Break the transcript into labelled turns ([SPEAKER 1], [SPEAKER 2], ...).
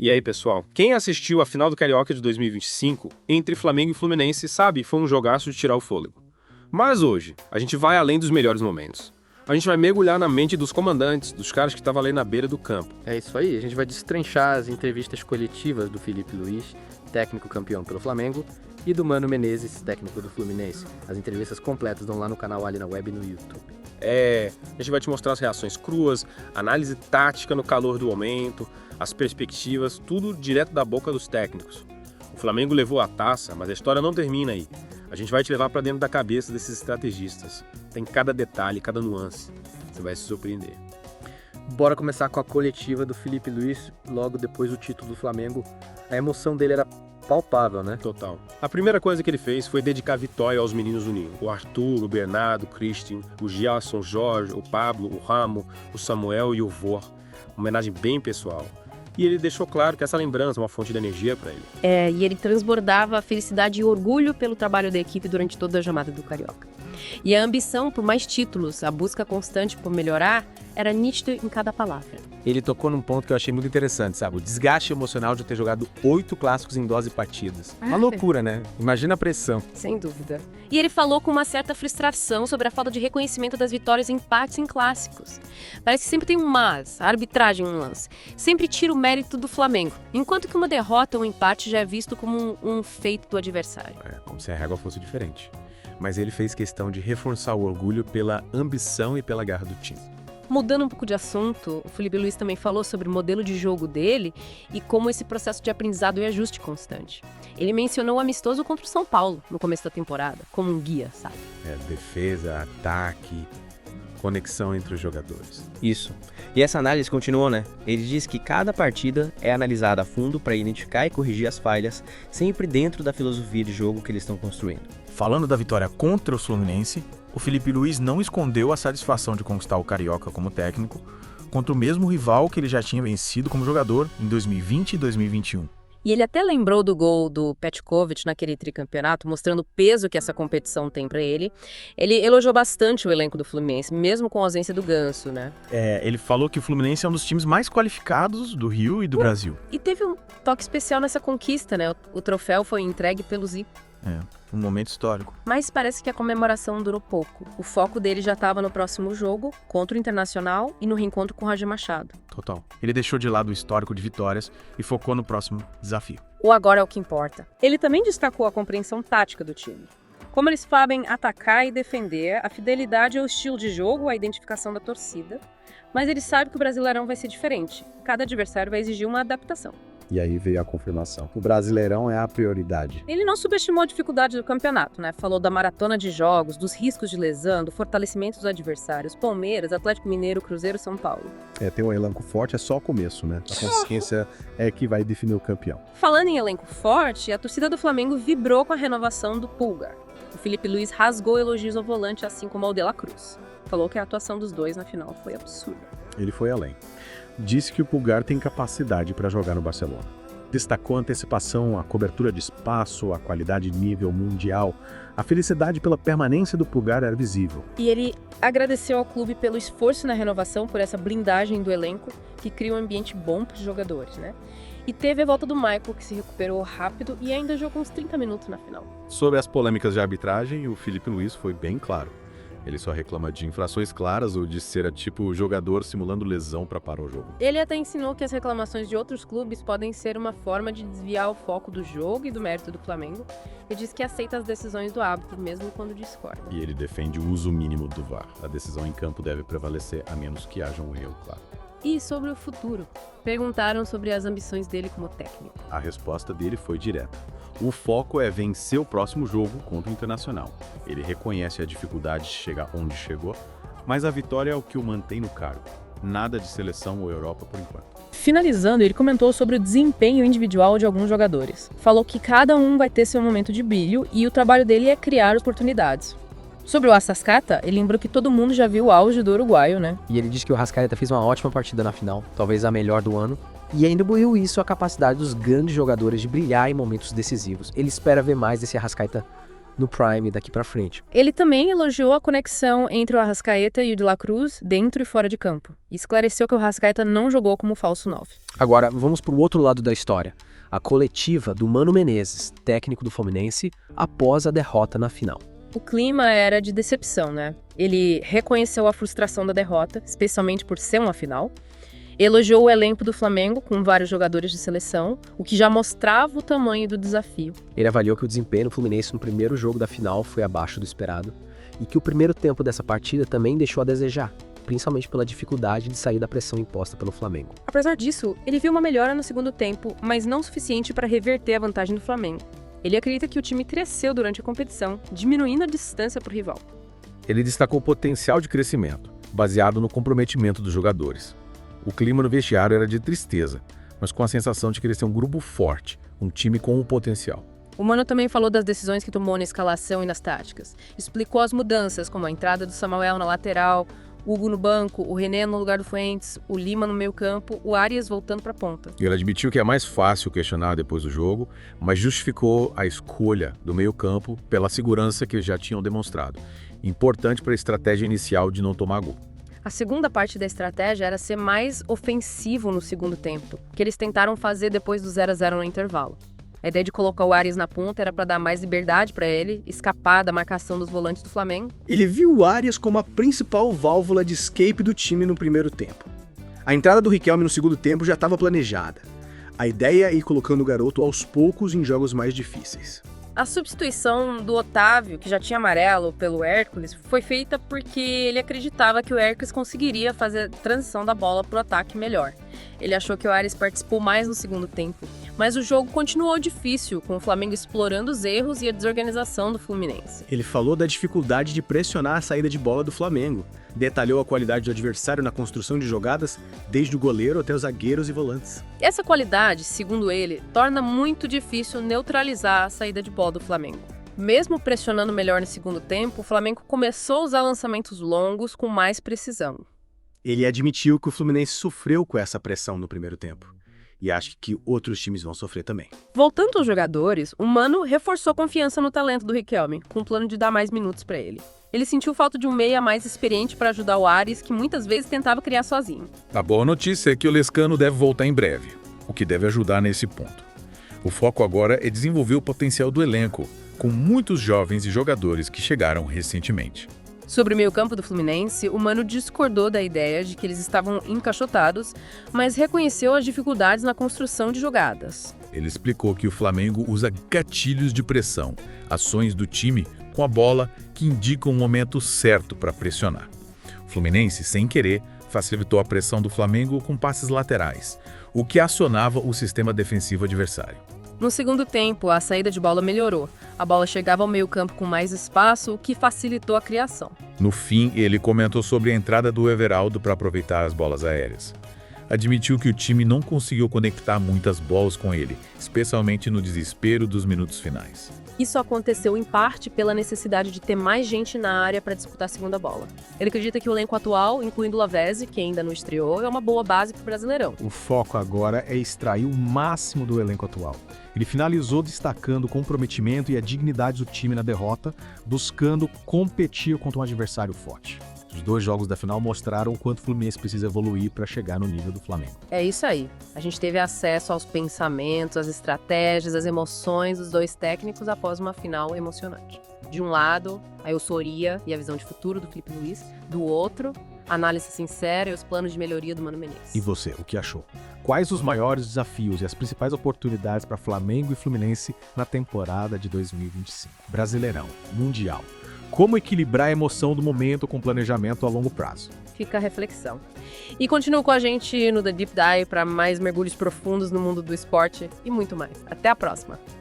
[SPEAKER 1] E aí, pessoal, quem assistiu a final do Carioca de 2025 entre Flamengo e Fluminense sabe, foi um jogaço de tirar o fôlego. Mas hoje, a gente vai além dos melhores momentos. A gente vai mergulhar na mente dos comandantes, dos caras que estavam ali na beira do campo.
[SPEAKER 2] É isso aí, a gente vai destrinchar as entrevistas coletivas do Felipe Luiz, técnico campeão pelo Flamengo, e do Mano Menezes, técnico do Fluminense. As entrevistas completas estão lá no canal Ali na Web e no YouTube.
[SPEAKER 1] A gente vai te mostrar as reações cruas, análise tática no calor do momento, as perspectivas, tudo direto da boca dos técnicos. O Flamengo levou a taça, mas a história não termina aí. A gente vai te levar para dentro da cabeça desses estrategistas. Tem cada detalhe, cada nuance. Você vai se surpreender.
[SPEAKER 2] Bora começar com a coletiva do Felipe Luiz, logo depois do título do Flamengo. A emoção dele era palpável, né?
[SPEAKER 1] Total. A primeira coisa que ele fez foi dedicar a vitória aos meninos do Ninho. O Arthur, o Bernardo, o Christian, o Gelson, o Jorge, o Pablo, o Ramo, o Samuel e o Vor. Uma homenagem bem pessoal. E ele deixou claro que essa lembrança é uma fonte de energia para ele.
[SPEAKER 3] E ele transbordava a felicidade e orgulho pelo trabalho da equipe durante toda a jornada do Carioca. E a ambição por mais títulos, a busca constante por melhorar, era nítida em cada palavra.
[SPEAKER 4] Ele tocou num ponto que eu achei muito interessante, sabe? O desgaste emocional de ter jogado 8 clássicos em 12 partidas. Uma loucura, né? Imagina a pressão.
[SPEAKER 3] Sem dúvida. E ele falou com uma certa frustração sobre a falta de reconhecimento das vitórias e empates em clássicos. Parece que sempre tem um mas, a arbitragem em um lance. Sempre tira o mérito do Flamengo, enquanto que uma derrota ou um empate já é visto como um feito do adversário.
[SPEAKER 4] Como se a régua fosse diferente. Mas ele fez questão de reforçar o orgulho pela ambição e pela garra do time.
[SPEAKER 3] Mudando um pouco de assunto, o Felipe Luiz também falou sobre o modelo de jogo dele e como esse processo de aprendizado e ajuste constante. Ele mencionou o amistoso contra o São Paulo no começo da temporada, como um guia, sabe?
[SPEAKER 4] Defesa, ataque, conexão entre os jogadores.
[SPEAKER 5] Isso. E essa análise continuou, né? Ele diz que cada partida é analisada a fundo para identificar e corrigir as falhas, sempre dentro da filosofia de jogo que eles estão construindo.
[SPEAKER 6] Falando da vitória contra o Fluminense, o Felipe Luiz não escondeu a satisfação de conquistar o Carioca como técnico contra o mesmo rival que ele já tinha vencido como jogador em 2020 e 2021.
[SPEAKER 3] E ele até lembrou do gol do Petkovic naquele tricampeonato, mostrando o peso que essa competição tem para ele. Ele elogiou bastante o elenco do Fluminense, mesmo com a ausência do Ganso, né?
[SPEAKER 6] Ele falou que o Fluminense é um dos times mais qualificados do Rio e do Brasil.
[SPEAKER 3] E teve um toque especial nessa conquista, né? O troféu foi entregue pelo Zico.
[SPEAKER 6] Um momento histórico.
[SPEAKER 3] Mas parece que a comemoração durou pouco. O foco dele já estava no próximo jogo, contra o Internacional e no reencontro com o Roger Machado.
[SPEAKER 6] Total. Ele deixou de lado o histórico de vitórias e focou no próximo desafio.
[SPEAKER 3] O agora é o que importa. Ele também destacou a compreensão tática do time. Como eles sabem atacar e defender, a fidelidade ao estilo de jogo, a identificação da torcida. Mas ele sabe que o Brasileirão vai ser diferente. Cada adversário vai exigir uma adaptação.
[SPEAKER 7] E aí veio a confirmação. O Brasileirão é a prioridade.
[SPEAKER 3] Ele não subestimou a dificuldade do campeonato, né? Falou da maratona de jogos, dos riscos de lesão, do fortalecimento dos adversários. Palmeiras, Atlético Mineiro, Cruzeiro, São Paulo.
[SPEAKER 7] Ter um elenco forte é só o começo, né? A consciência é que vai definir o campeão.
[SPEAKER 3] Falando em elenco forte, a torcida do Flamengo vibrou com a renovação do Pulgar. O Felipe Luiz rasgou elogios ao volante, assim como ao De La Cruz. Falou que a atuação dos dois na final foi absurda.
[SPEAKER 7] Ele foi além. Disse que o Pulgar tem capacidade para jogar no Barcelona. Destacou a antecipação, a cobertura de espaço, a qualidade de nível mundial. A felicidade pela permanência do Pulgar era visível.
[SPEAKER 3] E ele agradeceu ao clube pelo esforço na renovação, por essa blindagem do elenco, que cria um ambiente bom para os jogadores, né? E teve a volta do Michael, que se recuperou rápido e ainda jogou uns 30 minutos na final.
[SPEAKER 8] Sobre as polêmicas de arbitragem, o Felipe Luiz foi bem claro. Ele só reclama de infrações claras ou de ser tipo jogador simulando lesão para parar o jogo.
[SPEAKER 3] Ele até ensinou que as reclamações de outros clubes podem ser uma forma de desviar o foco do jogo e do mérito do Flamengo. E diz que aceita as decisões do árbitro, mesmo quando discorda.
[SPEAKER 8] E ele defende o uso mínimo do VAR. A decisão em campo deve prevalecer, a menos que haja um erro claro.
[SPEAKER 3] E sobre o futuro? Perguntaram sobre as ambições dele como técnico.
[SPEAKER 8] A resposta dele foi direta. O foco é vencer o próximo jogo contra o Internacional. Ele reconhece a dificuldade de chegar onde chegou, mas a vitória é o que o mantém no cargo. Nada de seleção ou Europa por enquanto.
[SPEAKER 3] Finalizando, ele comentou sobre o desempenho individual de alguns jogadores. Falou que cada um vai ter seu momento de brilho e o trabalho dele é criar oportunidades. Sobre o Arrascaeta, ele lembrou que todo mundo já viu o auge do uruguaio, né?
[SPEAKER 2] E ele disse que o Arrascaeta fez uma ótima partida na final, talvez a melhor do ano. E ainda atribuiu isso à capacidade dos grandes jogadores de brilhar em momentos decisivos. Ele espera ver mais desse Arrascaeta no Prime daqui pra frente.
[SPEAKER 3] Ele também elogiou a conexão entre o Arrascaeta e o De La Cruz dentro e fora de campo. E esclareceu que o Arrascaeta não jogou como falso 9.
[SPEAKER 2] Agora, vamos pro outro lado da história. A coletiva do Mano Menezes, técnico do Fluminense, após a derrota na final.
[SPEAKER 3] O clima era de decepção, né? Ele reconheceu a frustração da derrota, especialmente por ser uma final. Elogiou o elenco do Flamengo, com vários jogadores de seleção, o que já mostrava o tamanho do desafio.
[SPEAKER 2] Ele avaliou que o desempenho do Fluminense no primeiro jogo da final foi abaixo do esperado e que o primeiro tempo dessa partida também deixou a desejar, principalmente pela dificuldade de sair da pressão imposta pelo Flamengo.
[SPEAKER 3] Apesar disso, ele viu uma melhora no segundo tempo, mas não suficiente para reverter a vantagem do Flamengo. Ele acredita que o time cresceu durante a competição, diminuindo a distância para o rival.
[SPEAKER 7] Ele destacou o potencial de crescimento, baseado no comprometimento dos jogadores. O clima no vestiário era de tristeza, mas com a sensação de crescer um grupo forte, um time com um potencial.
[SPEAKER 3] O Mano também falou das decisões que tomou na escalação e nas táticas. Explicou as mudanças, como a entrada do Samuel na lateral, o Hugo no banco, o René no lugar do Fuentes, o Lima no meio campo, o Arias voltando para a ponta.
[SPEAKER 7] Ele admitiu que é mais fácil questionar depois do jogo, mas justificou a escolha do meio campo pela segurança que eles já tinham demonstrado. Importante para a estratégia inicial de não tomar gol.
[SPEAKER 3] A segunda parte da estratégia era ser mais ofensivo no segundo tempo, que eles tentaram fazer depois do 0-0 no intervalo. A ideia de colocar o Arias na ponta era para dar mais liberdade para ele, escapar da marcação dos volantes do Flamengo.
[SPEAKER 9] Ele viu o Arias como a principal válvula de escape do time no primeiro tempo. A entrada do Riquelme no segundo tempo já estava planejada. A ideia é ir colocando o garoto aos poucos em jogos mais difíceis.
[SPEAKER 3] A substituição do Otávio, que já tinha amarelo, pelo Hércules, foi feita porque ele acreditava que o Hércules conseguiria fazer a transição da bola para o ataque melhor. Ele achou que o Arias participou mais no segundo tempo, mas o jogo continuou difícil, com o Flamengo explorando os erros e a desorganização do Fluminense.
[SPEAKER 9] Ele falou da dificuldade de pressionar a saída de bola do Flamengo. Detalhou a qualidade do adversário na construção de jogadas, desde o goleiro até os zagueiros e volantes.
[SPEAKER 3] Essa qualidade, segundo ele, torna muito difícil neutralizar a saída de bola do Flamengo. Mesmo pressionando melhor no segundo tempo, o Flamengo começou a usar lançamentos longos com mais precisão.
[SPEAKER 9] Ele admitiu que o Fluminense sofreu com essa pressão no primeiro tempo. E acha que outros times vão sofrer também.
[SPEAKER 3] Voltando aos jogadores, o Mano reforçou confiança no talento do Riquelme, com o plano de dar mais minutos para ele. Ele sentiu falta de um meia mais experiente para ajudar o Arias, que muitas vezes tentava criar sozinho.
[SPEAKER 10] A boa notícia é que o Lescano deve voltar em breve, o que deve ajudar nesse ponto. O foco agora é desenvolver o potencial do elenco, com muitos jovens e jogadores que chegaram recentemente.
[SPEAKER 3] Sobre o meio-campo do Fluminense, o Mano discordou da ideia de que eles estavam encaixotados, mas reconheceu as dificuldades na construção de jogadas.
[SPEAKER 10] Ele explicou que o Flamengo usa gatilhos de pressão, ações do time com a bola que indicam o momento certo para pressionar. O Fluminense, sem querer, facilitou a pressão do Flamengo com passes laterais, o que acionava o sistema defensivo adversário.
[SPEAKER 3] No segundo tempo, a saída de bola melhorou. A bola chegava ao meio-campo com mais espaço, o que facilitou a criação.
[SPEAKER 10] No fim, ele comentou sobre a entrada do Everaldo para aproveitar as bolas aéreas. Admitiu que o time não conseguiu conectar muitas bolas com ele, especialmente no desespero dos minutos finais.
[SPEAKER 3] Isso aconteceu em parte pela necessidade de ter mais gente na área para disputar a segunda bola. Ele acredita que o elenco atual, incluindo o Lavezzi, que ainda não estreou, é uma boa base para o Brasileirão.
[SPEAKER 8] O foco agora é extrair o máximo do elenco atual. Ele finalizou destacando o comprometimento e a dignidade do time na derrota, buscando competir contra um adversário forte. Os dois jogos da final mostraram o quanto o Fluminense precisa evoluir para chegar no nível do Flamengo.
[SPEAKER 3] É isso aí. A gente teve acesso aos pensamentos, às estratégias, às emoções dos dois técnicos após uma final emocionante. De um lado, a euforia e a visão de futuro do Filipe Luís. Do outro, a análise sincera e os planos de melhoria do Mano Menezes.
[SPEAKER 8] E você, o que achou? Quais os maiores desafios e as principais oportunidades para Flamengo e Fluminense na temporada de 2025? Brasileirão, Mundial. Como equilibrar a emoção do momento com planejamento a longo prazo?
[SPEAKER 3] Fica a reflexão. E continua com a gente no The Deep Dive para mais mergulhos profundos no mundo do esporte e muito mais. Até a próxima!